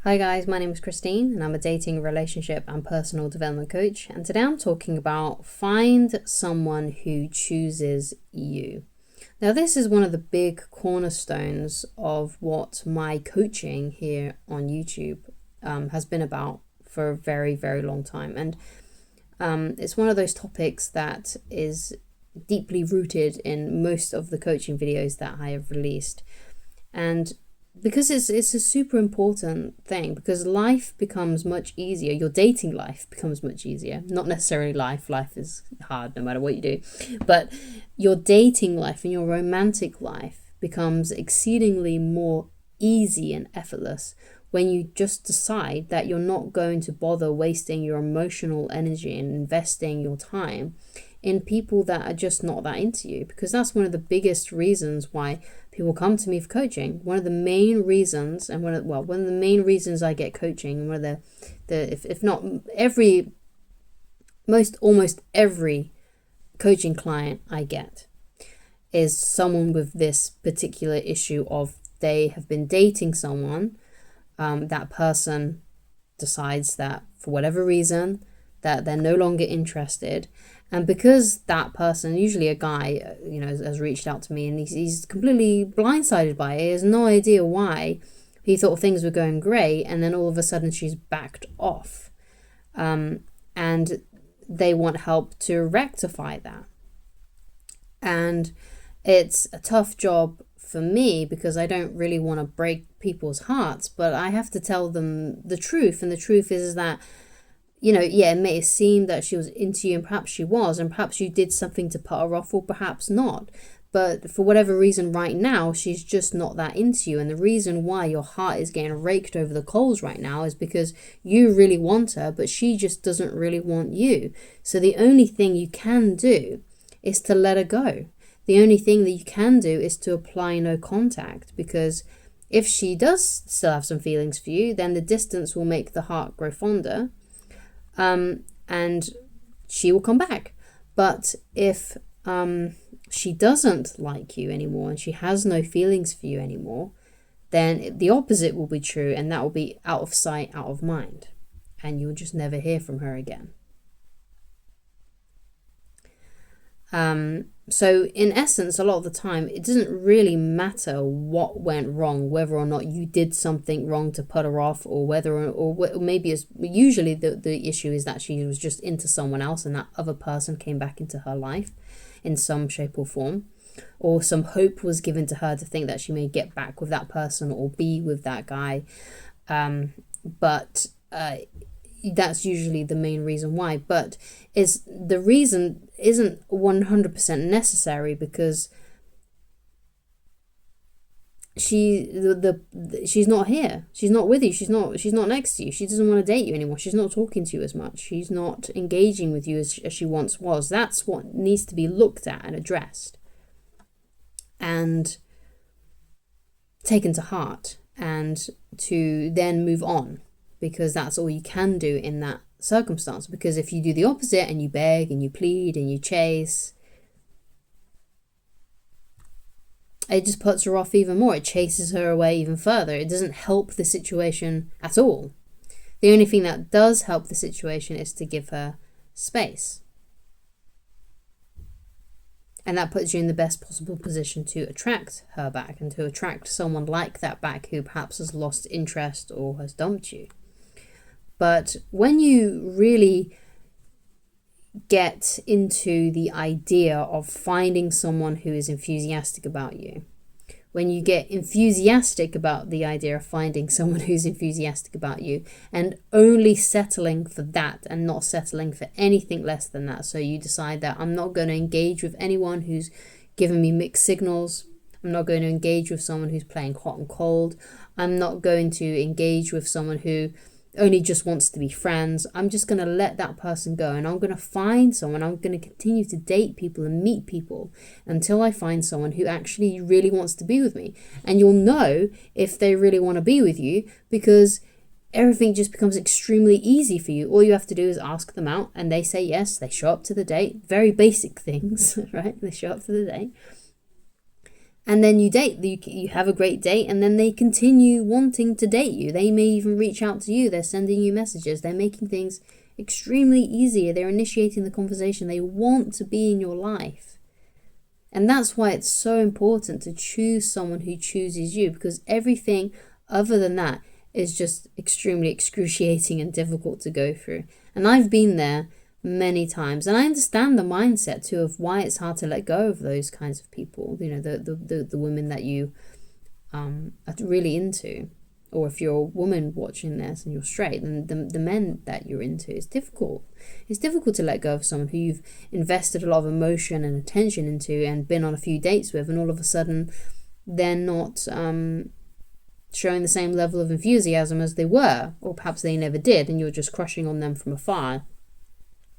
Hi guys, my name is Christine and I'm a dating, relationship and personal development coach, and today I'm talking about find someone who chooses you. Now this is one of the big cornerstones of what my coaching here on YouTube has been about for a very, very long time, and it's one of those topics that is deeply rooted in most of the coaching videos that I have released. And because it's a super important thing, because life becomes much easier. Your dating life becomes much easier. Not necessarily life is hard no matter what you do, but your dating life and your romantic life becomes exceedingly more easy and effortless when you just decide that you're not going to bother wasting your emotional energy and investing your time in people that are just not that into you. Because that's one of the biggest reasons why people come to me for coaching. One of the main reasons, and one of the main reasons I get coaching, one of if not every, almost every coaching client I get is someone with this particular issue of they have been dating someone, that person decides that for whatever reason that they're no longer interested. And because that person, usually a guy, has reached out to me and he's completely blindsided by it. He has no idea why. He thought things were going great, and then all of a sudden she's backed off. And they want help to rectify that. And it's a tough job for me because I don't really want to break people's hearts, but I have to tell them the truth. And the truth is that, it may seem that she was into you, and perhaps she was, and perhaps you did something to put her off, or perhaps not. But for whatever reason right now, she's just not that into you. And the reason why your heart is getting raked over the coals right now is because you really want her, but she just doesn't really want you. So the only thing you can do is to let her go. The only thing that you can do is to apply no contact, because if she does still have some feelings for you, then the distance will make the heart grow fonder. And she will come back. But if she doesn't like you anymore and she has no feelings for you anymore, then the opposite will be true, and that will be out of sight, out of mind, and you'll just never hear from her again. So in essence, a lot of the time, it doesn't really matter what went wrong, whether or not you did something wrong to put her off, or maybe it's usually the issue is that she was just into someone else and that other person came back into her life in some shape or form, or some hope was given to her to think that she may get back with that person or be with that guy. But that's usually the main reason why. But the reason isn't 100% necessary, because she's not here. She's not with you. She's not next to you. She doesn't want to date you anymore. She's not talking to you as much. She's not engaging with you as she once was. That's what needs to be looked at and addressed and taken to heart, and to then move on, because that's all you can do in that circumstance. Because if you do the opposite and you beg and you plead and you chase, it just puts her off even more. It chases her away even further. It doesn't help the situation at all. The only thing that does help the situation is to give her space. And that puts you in the best possible position to attract her back, and to attract someone like that back who perhaps has lost interest or has dumped you. But when you really get into the idea of finding someone who is enthusiastic about you, when you get enthusiastic about the idea of finding someone who's enthusiastic about you and only settling for that and not settling for anything less than that, so you decide that I'm not going to engage with anyone who's giving me mixed signals, I'm not going to engage with someone who's playing hot and cold, I'm not going to engage with someone who only just wants to be friends, I'm just going to let that person go, and I'm going to find someone. I'm going to continue to date people and meet people until I find someone who actually really wants to be with me. And you'll know if they really want to be with you, because everything just becomes extremely easy for you. All you have to do is ask them out, and they say yes, they show up to the date. Very basic things, right? They show up to the date. And then you date, you have a great date, and then they continue wanting to date you. They may even reach out to you. They're sending you messages. They're making things extremely easier. They're initiating the conversation. They want to be in your life. And that's why it's so important to choose someone who chooses you, because everything other than that is just extremely excruciating and difficult to go through. And I've been there many times, and I understand the mindset too of why it's hard to let go of those kinds of people. You know, the women that you are really into, or if you're a woman watching this and you're straight, then the men that you're into, it's difficult. It's difficult to let go of someone who you've invested a lot of emotion and attention into and been on a few dates with, and all of a sudden they're not showing the same level of enthusiasm as they were, or perhaps they never did, and you're just crushing on them from afar.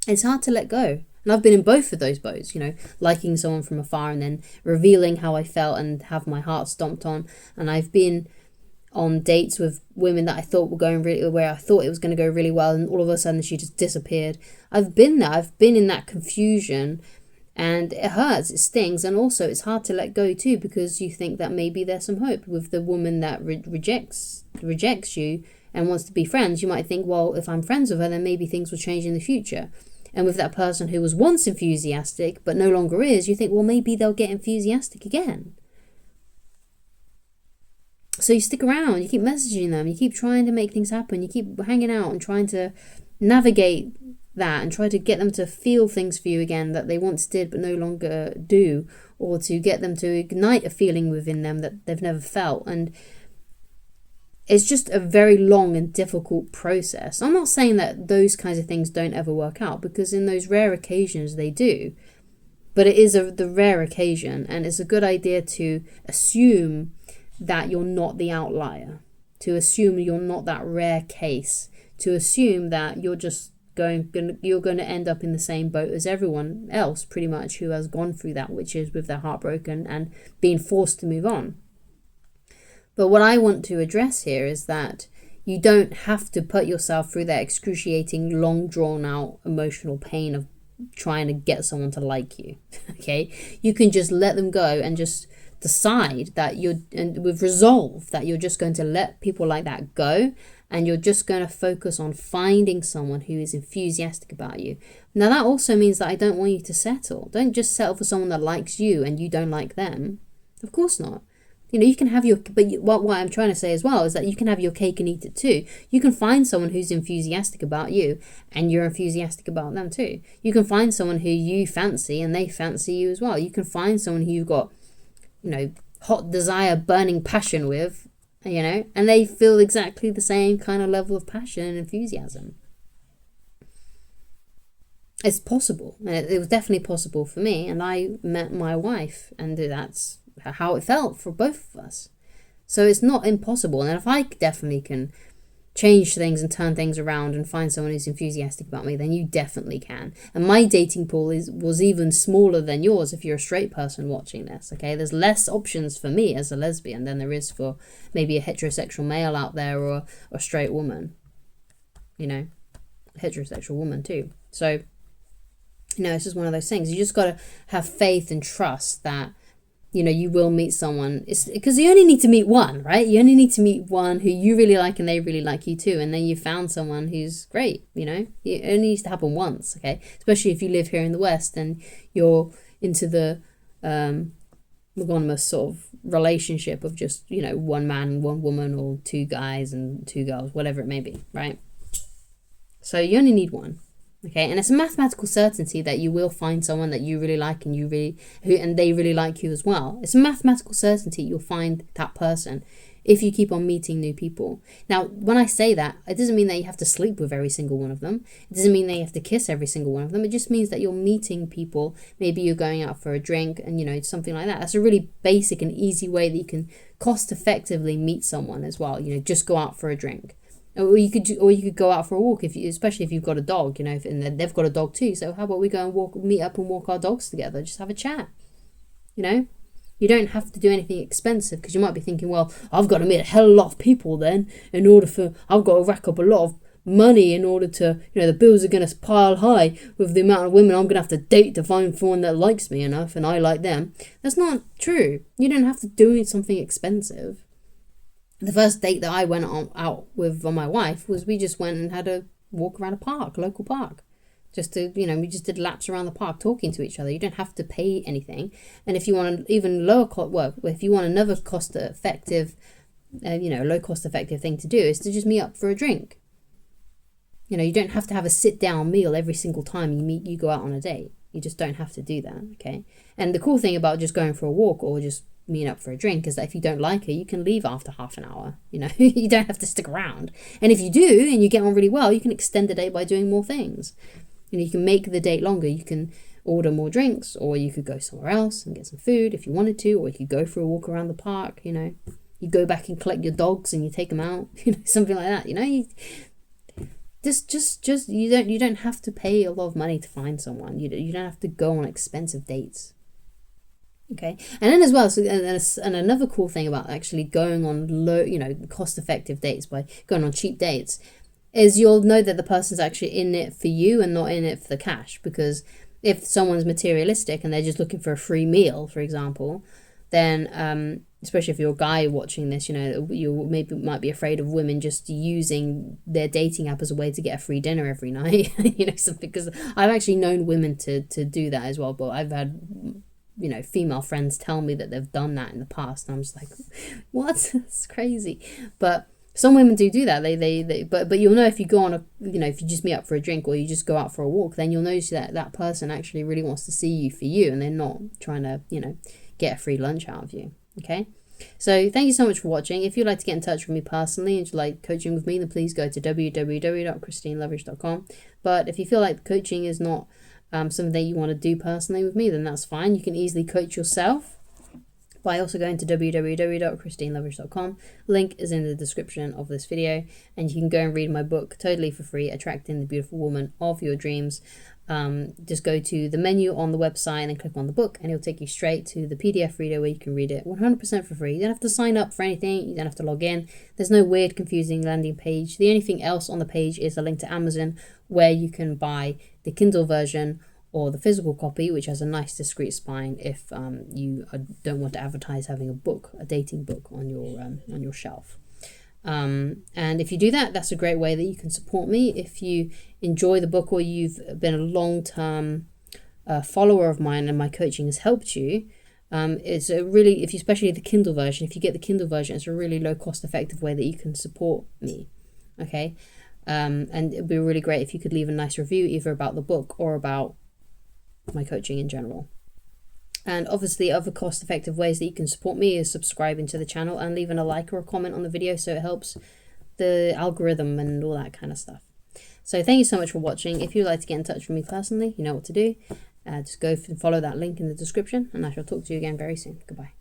It's hard to let go. And I've been in both of those boats, you know, liking someone from afar and then revealing how I felt and have my heart stomped on. And I've been on dates with women that I thought were going really, where I thought it was going to go really well, and all of a sudden she just disappeared. I've been there. I've been in that confusion, and it hurts, it stings, and also it's hard to let go too, because you think that maybe there's some hope with the woman that rejects you and wants to be friends. You might think, well, if I'm friends with her, then maybe things will change in the future. And with that person who was once enthusiastic but no longer is, you think, well, maybe they'll get enthusiastic again. So you stick around, you keep messaging them, you keep trying to make things happen, you keep hanging out and trying to navigate that and try to get them to feel things for you again that they once did but no longer do, or to get them to ignite a feeling within them that they've never felt. And it's just a very long and difficult process. I'm not saying that those kinds of things don't ever work out, because in those rare occasions they do. But it is the rare occasion, and it's a good idea to assume that you're not the outlier, to assume you're not that rare case, to assume that you're just going to end up in the same boat as everyone else, pretty much, who has gone through that, which is with their heart broken and being forced to move on. But what I want to address here is that you don't have to put yourself through that excruciating, long, drawn-out emotional pain of trying to get someone to like you, okay? You can just let them go and just decide that and with resolve, that you're just going to let people like that go, and you're just going to focus on finding someone who is enthusiastic about you. Now, that also means that I don't want you to settle. Don't just settle for someone that likes you and you don't like them. Of course not. You know, you can have what I'm trying to say as well is that you can have your cake and eat it too. You can find someone who's enthusiastic about you and you're enthusiastic about them too. You can find someone who you fancy and they fancy you as well. You can find someone who you've got, you know, hot desire, burning passion with, you know, and they feel exactly the same kind of level of passion and enthusiasm. It's possible. It was definitely possible for me, and I met my wife, and that's how it felt for both of us. So it's not impossible. And if I definitely can change things and turn things around and find someone who's enthusiastic about me, then you definitely can. And my dating pool was even smaller than yours if you're a straight person watching this, okay? There's less options for me as a lesbian than there is for maybe a heterosexual male out there, or a straight woman, you know, a heterosexual woman too. So, you know, it's just one of those things. You just got to have faith and trust that, you know, you will meet someone. It's because you only need to meet one, right? You only need to meet one who you really like and they really like you too. And then you found someone who's great, you know. It only needs to happen once, okay? Especially if you live here in the West and you're into the monogamous sort of relationship of just, you know, one man and one woman, or two guys and two girls, whatever it may be, right? So you only need one. Okay, and it's a mathematical certainty that you will find someone that you really like and and they really like you as well. It's a mathematical certainty you'll find that person if you keep on meeting new people. Now, when I say that, it doesn't mean that you have to sleep with every single one of them. It doesn't mean that you have to kiss every single one of them. It just means that you're meeting people. Maybe you're going out for a drink and, you know, something like that. That's a really basic and easy way that you can cost effectively meet someone as well. You know, just go out for a drink. Or you could go out for a walk, especially if you've got a dog, you know, and they've got a dog too. So how about we go and meet up and walk our dogs together, just have a chat, you know? You don't have to do anything expensive, because you might be thinking, well, I've got to meet a hell of a lot of people then I've got to rack up a lot of money in order to, the bills are going to pile high with the amount of women I'm going to have to date to find one that likes me enough and I like them. That's not true. You don't have to do something expensive. The first date that I went out with my wife was we just went and had a walk around a local park. Just to, we just did laps around the park talking to each other. You don't have to pay anything. And if you want an even lower cost, if you want another cost-effective, low cost-effective thing to do is to just meet up for a drink. You don't have to have a sit-down meal every single time you go out on a date. You just don't have to do that, okay? And the cool thing about just going for a walk or just meeting up for a drink is that if you don't like her, you can leave after half an hour. You don't have to stick around. And if you do and you get on really well, you can extend the date by doing more things. You can make the date longer. You can order more drinks, or you could go somewhere else and get some food if you wanted to, or you could go for a walk around the park. You go back and collect your dogs and you take them out. Something like that. You don't have to pay a lot of money to find someone. You don't have to go on expensive dates. Okay, and then as well, and another cool thing about actually going on low, cost-effective dates by going on cheap dates is you'll know that the person's actually in it for you and not in it for the cash. Because if someone's materialistic and they're just looking for a free meal, for example, then especially if you're a guy watching this, you might be afraid of women just using their dating app as a way to get a free dinner every night. Something, because I've actually known women to do that as well. But I've had female friends tell me that they've done that in the past, and I'm just like, what? That's crazy. But some women do that. But you'll know if you go on if you just meet up for a drink or you just go out for a walk, then you'll notice that person actually really wants to see you for you, and they're not trying to, get a free lunch out of you. Okay. So thank you so much for watching. If you'd like to get in touch with me personally and you'd like coaching with me, then please go to www.christineloveridge.com. But if you feel like coaching is not something that you want to do personally with me, then that's fine. You can easily coach yourself by also going to www.christineloveridge.com. Link is in the description of this video, and you can go and read my book totally for free, Attracting the Beautiful Woman of Your Dreams. Just go to the menu on the website and then click on the book, and it'll take you straight to the PDF reader where you can read it 100% for free. You don't have to sign up for anything. You don't have to log in. There's no weird, confusing landing page. The only thing else on the page is a link to Amazon where you can buy the Kindle version or the physical copy, which has a nice discreet spine if you don't want to advertise having a dating book on your shelf. And if you do that, that's a great way that you can support me. If you enjoy the book or you've been a long-term follower of mine and my coaching has helped you, it's a really, especially the Kindle version, if you get the Kindle version, it's a really low cost effective way that you can support me. Okay. And it'd be really great if you could leave a nice review either about the book or about my coaching in general. And obviously other cost-effective ways that you can support me is subscribing to the channel and leaving a like or a comment on the video, so it helps the algorithm and all that kind of stuff. So thank you so much for watching. If you'd like to get in touch with me personally, you know what to do. Just go and follow that link in the description, and I shall talk to you again very soon. Goodbye.